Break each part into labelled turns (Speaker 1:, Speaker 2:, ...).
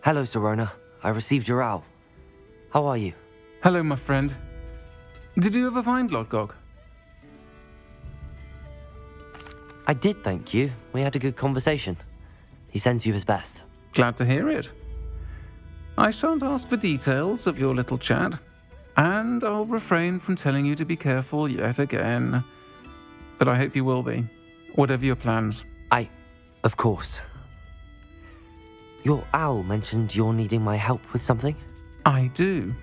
Speaker 1: Hello, Sirona. I received your owl. How are you?
Speaker 2: Hello, my friend. Did you ever find Lodgok?
Speaker 1: I did, thank you. We had a good conversation. He sends you his best.
Speaker 2: Glad to hear it. I shan't ask for details of your little chat, and I'll refrain from telling you to be careful yet again. But I hope you will be, whatever your plans.
Speaker 1: Of course. Your owl mentioned you're needing my help with something?
Speaker 2: I do.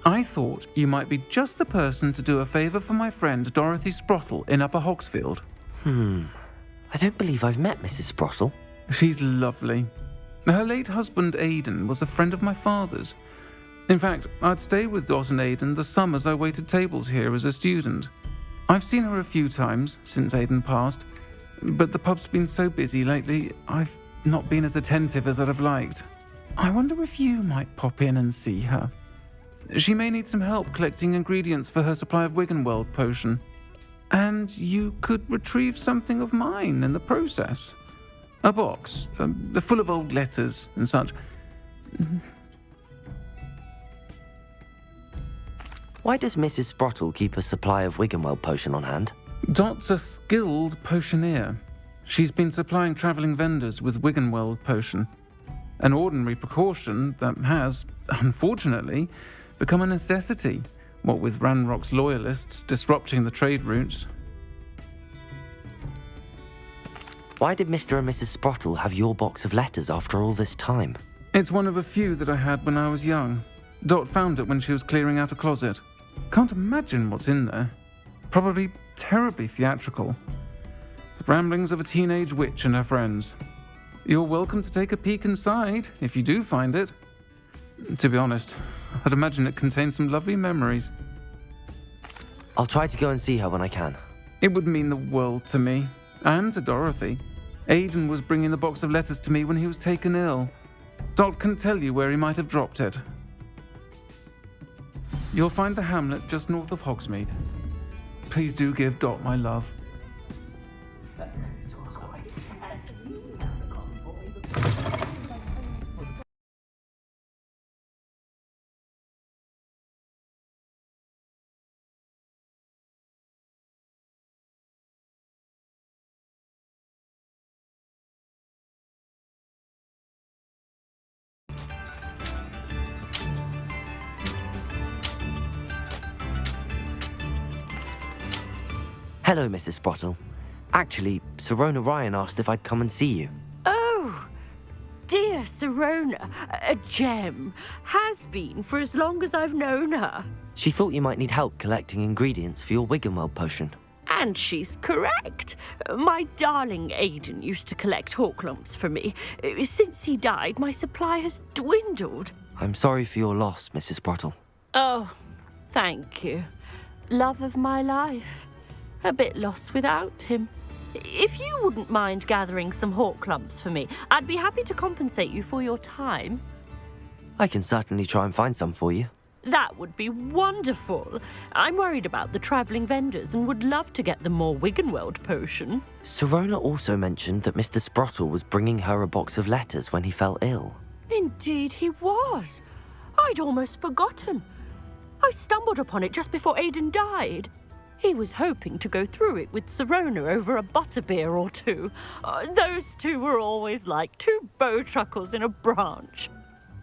Speaker 2: I thought you might be just the person to do a favour for my friend Dorothy Sprottle in Upper Hogsfield.
Speaker 1: I don't believe I've met Mrs. Sprottle.
Speaker 2: She's lovely. Her late husband Aidan was a friend of my father's. In fact, I'd stay with Dot and Aidan the summers I waited tables here as a student. I've seen her a few times since Aidan passed, but the pub's been so busy lately, I've not been as attentive as I'd have liked. I wonder if you might pop in and see her. She may need some help collecting ingredients for her supply of Wiggenweld Potion. And you could retrieve something of mine in the process. A box, full of old letters and such.
Speaker 1: Why does Mrs. Sprottle keep a supply of Wiggenweld Potion on hand?
Speaker 2: Dot's a skilled potioneer. She's been supplying travelling vendors with Wiggenweld Potion. An ordinary precaution that has, unfortunately, become a necessity, what with Ranrock's loyalists disrupting the trade routes.
Speaker 1: Why did Mr. and Mrs. Sprottle have your box of letters after all this time?
Speaker 2: It's one of a few that I had when I was young. Dot found it when she was clearing out a closet. Can't imagine what's in there. Probably terribly theatrical. The ramblings of a teenage witch and her friends. You're welcome to take a peek inside, if you do find it. To be honest, I'd imagine it contains some lovely memories.
Speaker 1: I'll try to go and see her when I can.
Speaker 2: It would mean the world to me, and to Dorothy. Aidan was bringing the box of letters to me when he was taken ill. Dot can tell you where he might have dropped it. You'll find the hamlet just north of Hogsmeade. Please do give Dot my love.
Speaker 1: Hello, Mrs. Sprottle. Actually, Sirona Ryan asked if I'd come and see you.
Speaker 3: Oh, dear Sirona, a gem. Has been for as long as I've known her.
Speaker 1: She thought you might need help collecting ingredients for your Wiggenweld Potion.
Speaker 3: And she's correct. My darling Aidan used to collect Horklumps for me. Since he died, my supply has dwindled.
Speaker 1: I'm sorry for your loss, Mrs. Sprottle.
Speaker 3: Oh, thank you. Love of my life. A bit lost without him. If you wouldn't mind gathering some Horklumps for me, I'd be happy to compensate you for your time.
Speaker 1: I can certainly try and find some for you.
Speaker 3: That would be wonderful. I'm worried about the travelling vendors and would love to get them more Wiggenweld Potion.
Speaker 1: Sirona also mentioned that Mr. Sprottle was bringing her a box of letters when he fell ill.
Speaker 3: Indeed he was. I'd almost forgotten. I stumbled upon it just before Aidan died. He was hoping to go through it with Sirona over a butterbeer or two. Those two were always like two bowtruckles in a branch.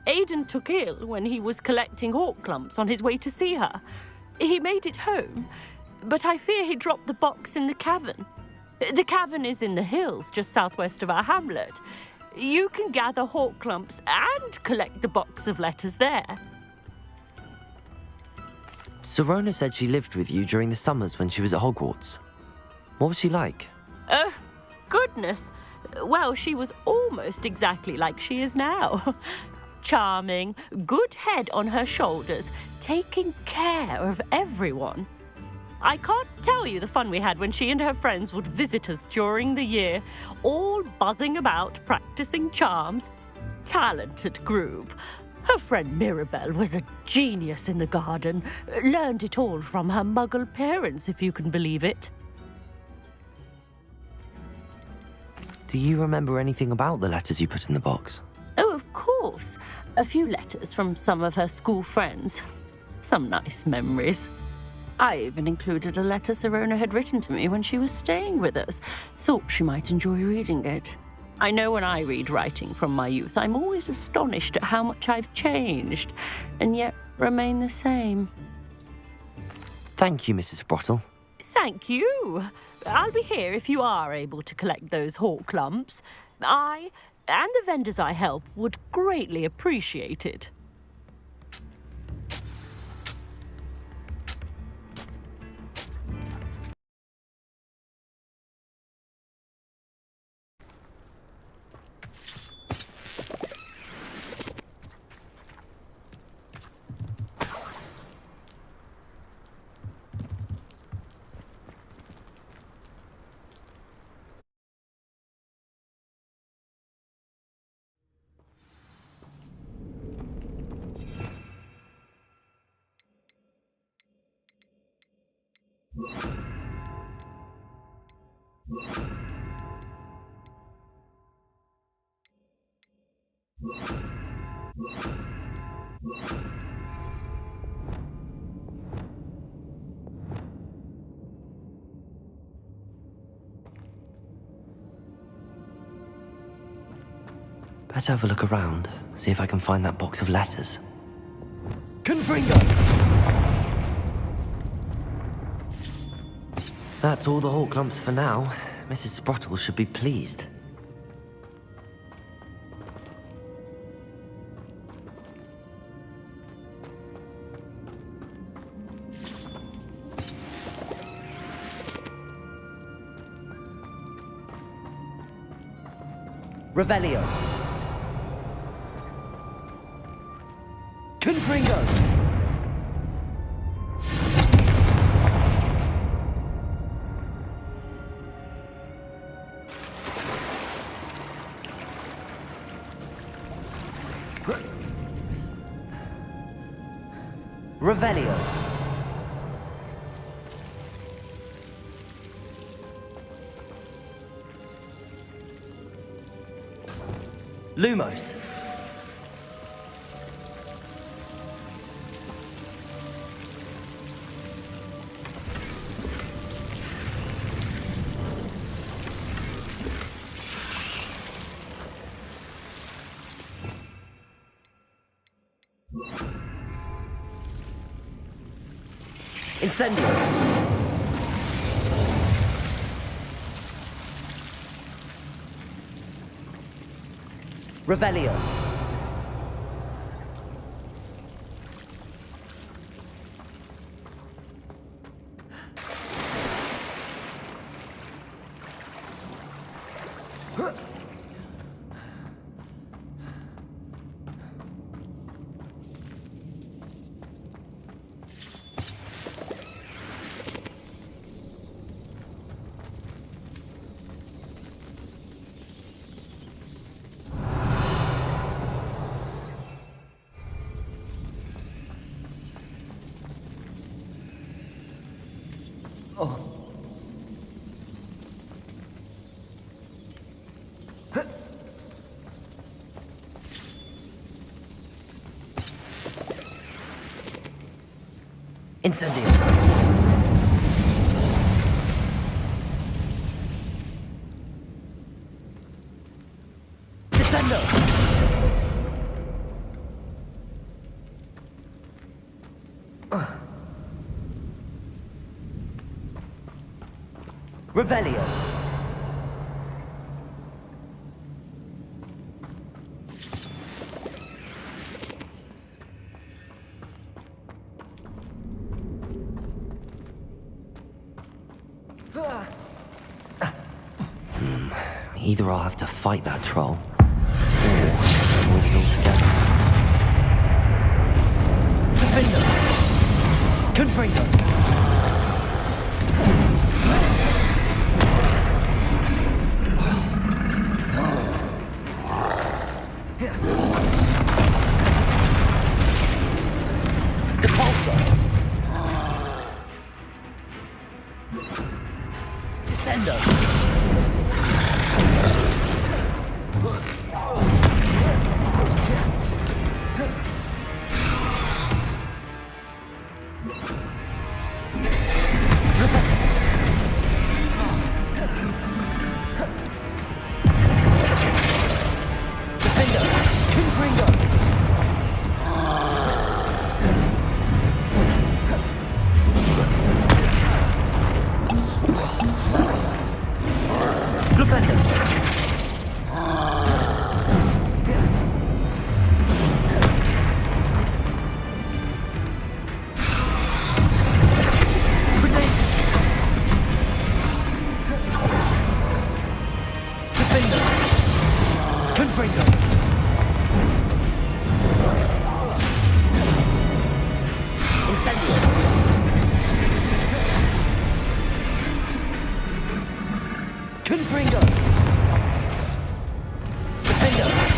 Speaker 3: Aidan took ill when he was collecting Horklumps on his way to see her. He made it home, but I fear he dropped the box in the cavern. The cavern is in the hills just southwest of our hamlet. You can gather Horklumps and collect the box of letters there.
Speaker 1: Sirona said she lived with you during the summers when she was at Hogwarts. What was she like?
Speaker 3: Goodness. Well, she was almost exactly like she is now. Charming, good head on her shoulders, taking care of everyone. I can't tell you the fun we had when she and her friends would visit us during the year, all buzzing about, practicing charms. Talented group. Her friend Mirabelle was a genius in the garden. Learned it all from her muggle parents, if you can believe it.
Speaker 1: Do you remember anything about the letters you put in the box?
Speaker 3: Oh, of course. course. A few letters from some of her school friends. Some nice memories. I even included a letter Sirona had written to me when she was staying with us. Thought she might enjoy reading it. I know when I read writing from my youth, I'm always astonished at how much I've changed, and yet remain the same.
Speaker 1: Thank you, Mrs. Sprottle.
Speaker 3: Thank you. I'll be here if you are able to collect those Horklumps. I, and the vendors I help, would greatly appreciate it.
Speaker 1: Better have a look around, see if I can find that box of letters. Confringo! That's all the Horklumps for now. Mrs. Sprottle should be pleased. Revelio. Confringo. Revelio. Lumos. Incendio. Revelio. Oh. Incendio. Descendo. Revelio. Either I'll have to fight that troll, or avoid it altogether. Confringo! Confringo! Descendo. Confringo! Incendio! Confringo! Defendo!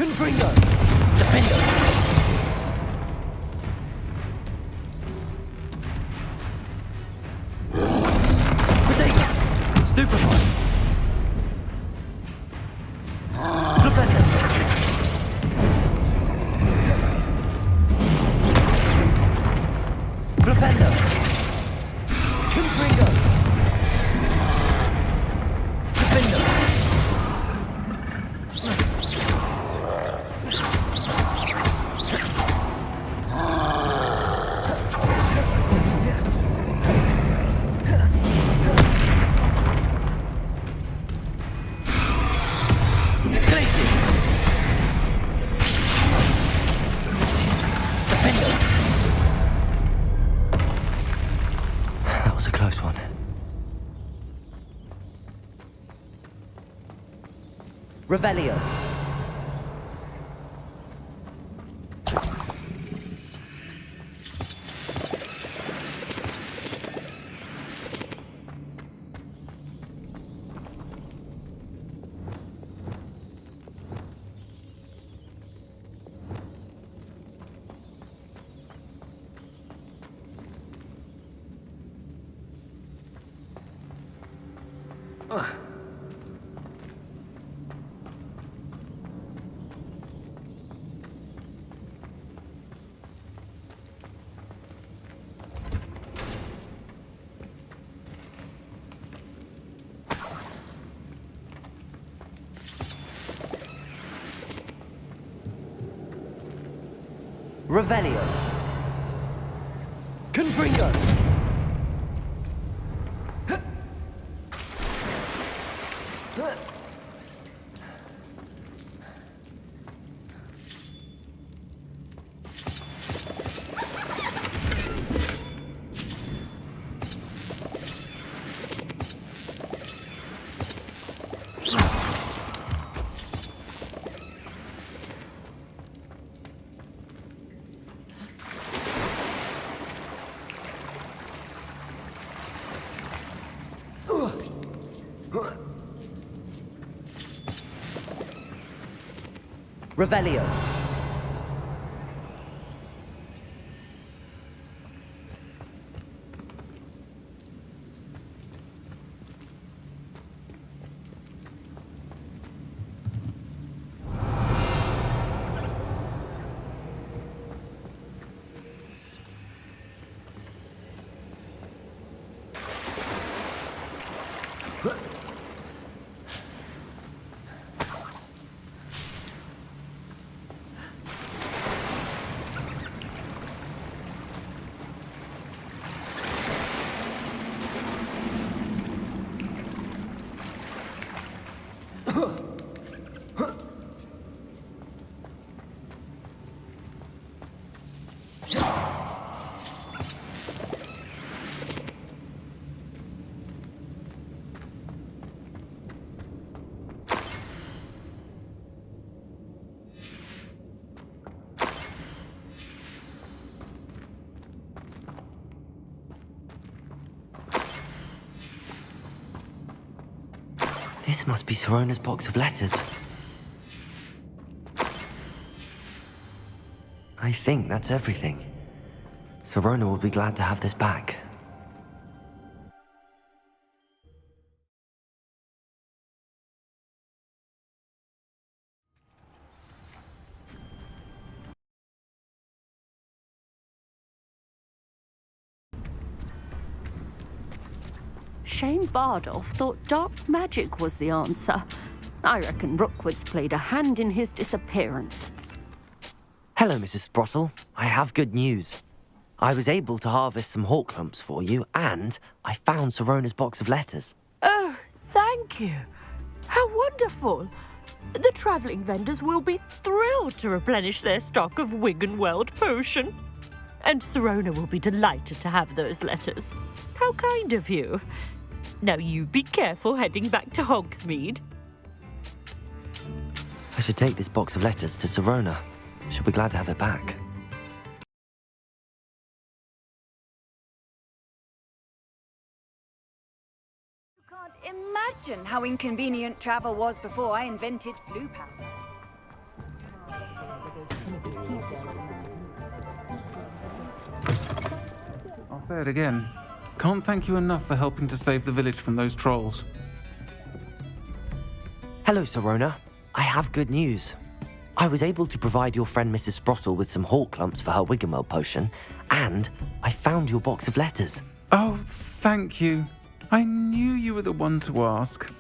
Speaker 1: Confringo! Defendo! Potato! Stupefy! Flipendo! Flipendo! Confringo! Defendo! That was a close one. Revelio. Revelio. Confringo. Revelio. This must be Sirona's box of letters. I think that's everything. Sirona will be glad to have this back.
Speaker 3: Shane Bardolph thought dark magic was the answer. I reckon Rookwood's played a hand in his disappearance.
Speaker 1: Hello, Mrs. Sprottle. I have good news. I was able to harvest some Horklumps for you, and I found Sirona's box of letters.
Speaker 3: Oh, thank you. How wonderful. The travelling vendors will be thrilled to replenish their stock of Wiggenweld Potion. And Sirona will be delighted to have those letters. How kind of you. Now you be careful heading back to Hogsmeade.
Speaker 1: I should take this box of letters to Sirona. She'll be glad to have it back.
Speaker 4: You can't imagine how inconvenient travel was before I invented flu powder.
Speaker 2: I'll say it again. Can't thank you enough for helping to save the village from those trolls.
Speaker 1: Hello, Sirona. I have good news. I was able to provide your friend Mrs. Sprottle with some Horklumps for her Wiggenweld Potion, and I found your box of letters.
Speaker 2: Oh, thank you. I knew you were the one to ask.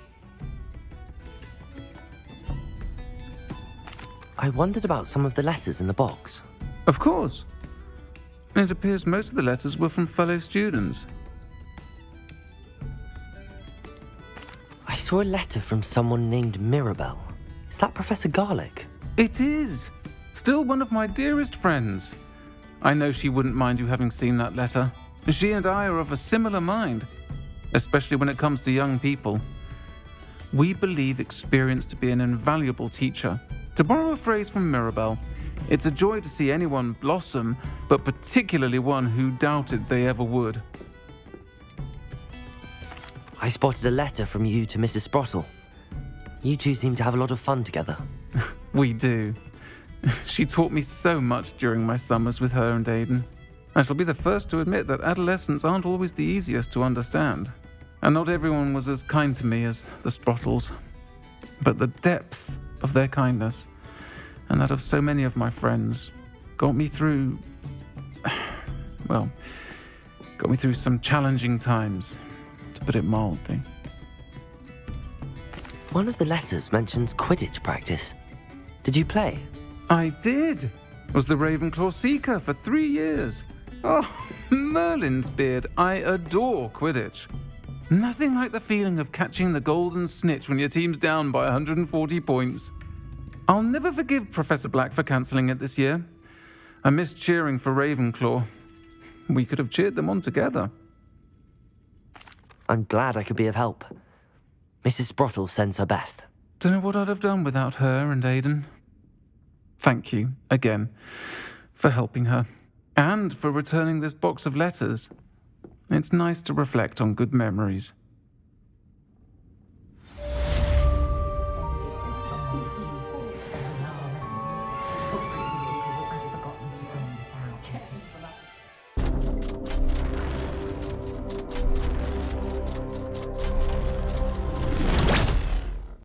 Speaker 1: I wondered about some of the letters in the box.
Speaker 2: Of course. It appears most of the letters were from fellow students.
Speaker 1: I saw a letter from someone named Mirabelle. Is that Professor Garlick?
Speaker 2: It is. Still one of my dearest friends. I know she wouldn't mind you having seen that letter. She and I are of a similar mind, especially when it comes to young people. We believe experience to be an invaluable teacher. To borrow a phrase from Mirabelle, it's a joy to see anyone blossom, but particularly one who doubted they ever would.
Speaker 1: I spotted a letter from you to Mrs. Sprottle. You two seem to have a lot of fun together.
Speaker 2: We do. She taught me so much during my summers with her and Aidan. I shall be the first to admit that adolescents aren't always the easiest to understand. And not everyone was as kind to me as the Sprottles. But the depth of their kindness, and that of so many of my friends, got me through some challenging times, to put it mildly.
Speaker 1: One of the letters mentions Quidditch practice. Did you play?
Speaker 2: I did. Was the Ravenclaw Seeker for 3 years. Oh, Merlin's beard. I adore Quidditch. Nothing like the feeling of catching the golden snitch when your team's down by 140 points. I'll never forgive Professor Black for cancelling it this year. I missed cheering for Ravenclaw. We could have cheered them on together.
Speaker 1: I'm glad I could be of help. Mrs. Sprottle sends her best.
Speaker 2: Don't know what I'd have done without her and Aidan. Thank you, again, for helping her, and for returning this box of letters. It's nice to reflect on good memories.